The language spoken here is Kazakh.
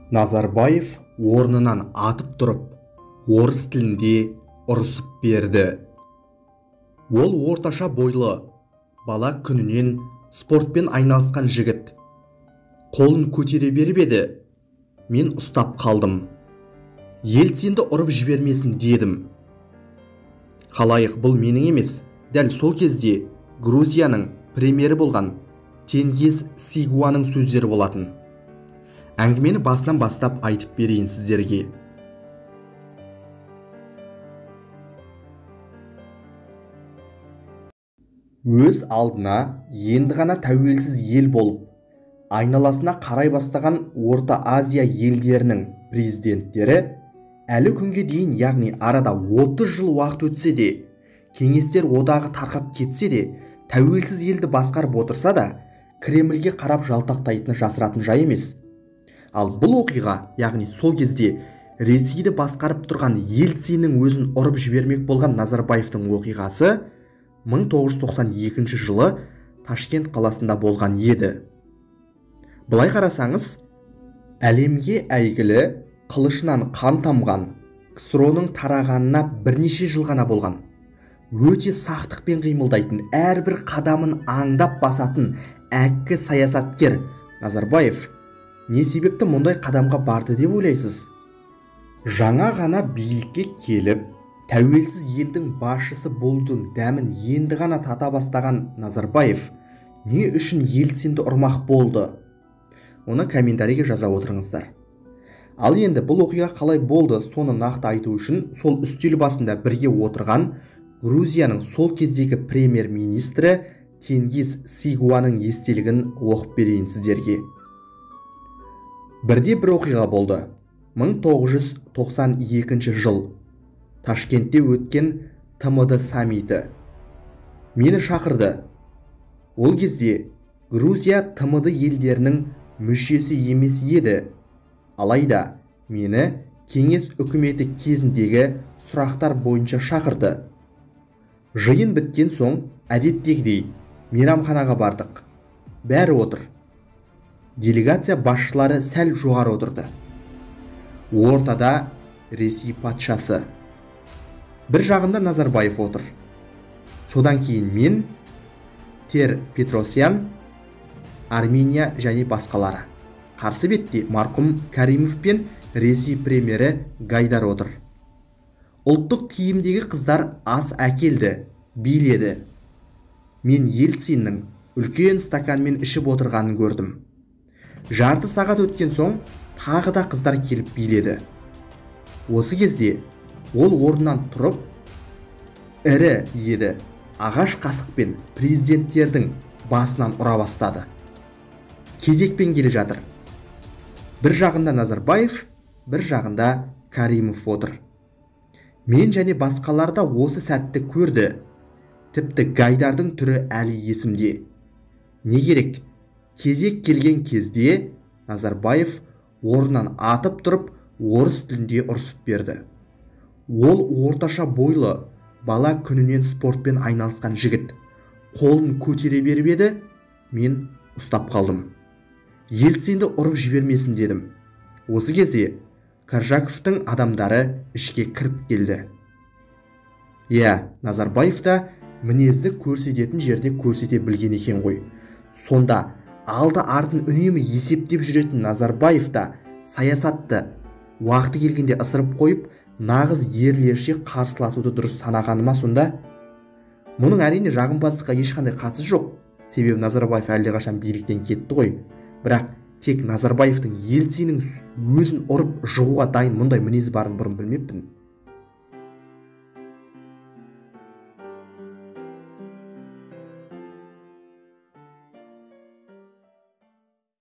Назарбаев орнынан атып тұрып, орыс тілінде ұрысып берді. Ол орташа бойлы, бала күнінен спортпен айналысқан жігіт. Қолын көтере беріп еді, мен ұстап қалдым. Ельцинді ұрып жібермесін дедім. Халайық, бұл менің емес, дәл сол кезде Грузияның премьері болған Тенгиз Сигуаның сөздері болатын. Әңгімені басынан бастап айтып берейін сіздерге. Өз алдына енді ғана тәуелсіз ел болып, айналасына қарай бастаған Орта Азия елдерінің президенттері әлі күнге дейін, яғни арада 30 жыл уақыт өтсе де, кеңестер одағы тарқап кетсе де, тәуелсіз елді басқарып отырса да, Кремльге қарап жалтақтайтыны жасыратын жай емес. Ал бұл оқиға, яғни сол кезде Ресейді басқарып тұрған Ельциннің өзін ұрып жібермек болған Назарбаевтың оқиғасы 1992 жылы Ташкент қаласында болған еді. Былай қарасаңыз, әлемге әйгілі қылышынан қан тамған КСРО-ның тарағанына бірнеше жыл ғана болған. Өте сақтықпен қимылдайтын, әрбір қадамын аңдап басатын әккі саясаткер Назарбаев не себепті мұндай қадамға барды деп ойлайсыз? Жаңа ғана билікке келіп, тәуелсіз елдің басшысы болудың дәмін енді ғана тата бастаған Назарбаев не үшін Ельцинді ұрмақ болды? Оны комментарийге жаза отырыңыздар. Ал енді бұл оқиға қалай болды, соны нақты айту үшін сол үстел басында бірге отырған Грузияның сол кездегі премьер-министрі Тенгиз Сигуаның естелігін оқып берейін сіздерге. Бірде бір оқиға болды. 1992 жыл. Ташкентте өткен ТМД саммиті. Мені шақырды. Ол кезде Грузия ТМД елдерінің мүшесі емес еді. Алайда мені кеңес үкіметі кезіндегі сұрақтар бойынша шақырды. Жиын біткен соң әдеттегідей мейрамханаға бардық. Бәрі отыр. Делегация басшылары сәл жоғары отырды. Ортада Ресей патшасы. Бір жағында Назарбаев отыр. Содан кейін мен, Тер Петросян, Армения және басқалары. Қарсы бетте марқұм Каримов пен Ресей премьері Гайдар отыр. Ұлттық киімдегі қыздар ас әкелді, биледі. Мен Ельциннің үлкен стаканмен ішіп отырғанын көрдім. Жарты сағат өткен соң тағы да қыздар келіп биледі. Осы кезде ол орнынан тұрып, ірі еді ағаш қасықпен президенттердің басынан ұра бастады. Кезекпен келе жатыр. Бір жағында Назарбаев, бір жағында Каримов отыр. Мен және басқалар да осы сәтті көрді. Тіпті Гайдардың түрі әлі есімде. Не керек? Кезек келген кезде Назарбаев орнынан атып тұрып, орыс тілінде ұрысып берді. Ол орташа бойлы, бала күнінен спортпен айналысқан жігіт. Қолын көтере беріп еді, мен ұстап қалдым. Ельцинді ұрып жібермесін дедім. Осы кезде Коржаковтың адамдары ішке кіріп келді. Назарбаев та мінезді көрсететін жерде көрсете білген екен ғой. Сонда алды артын үнемі есептеп жүретін Назарбаев та саясатты уақыты келгенде ысырып қойып, нағыз ерлерше қарсыласуды дұрыс санағаны ма сонда? Мұның әрине жағымпаздыққа ешқандай қатысы жоқ. Себебі Назарбаев әлдеқашан биліктен кетті ғой. Бірақ тек Назарбаевтың Ельциннің өзін ұрып жығуға дайын мұндай мінез барын бұрын білмеппін.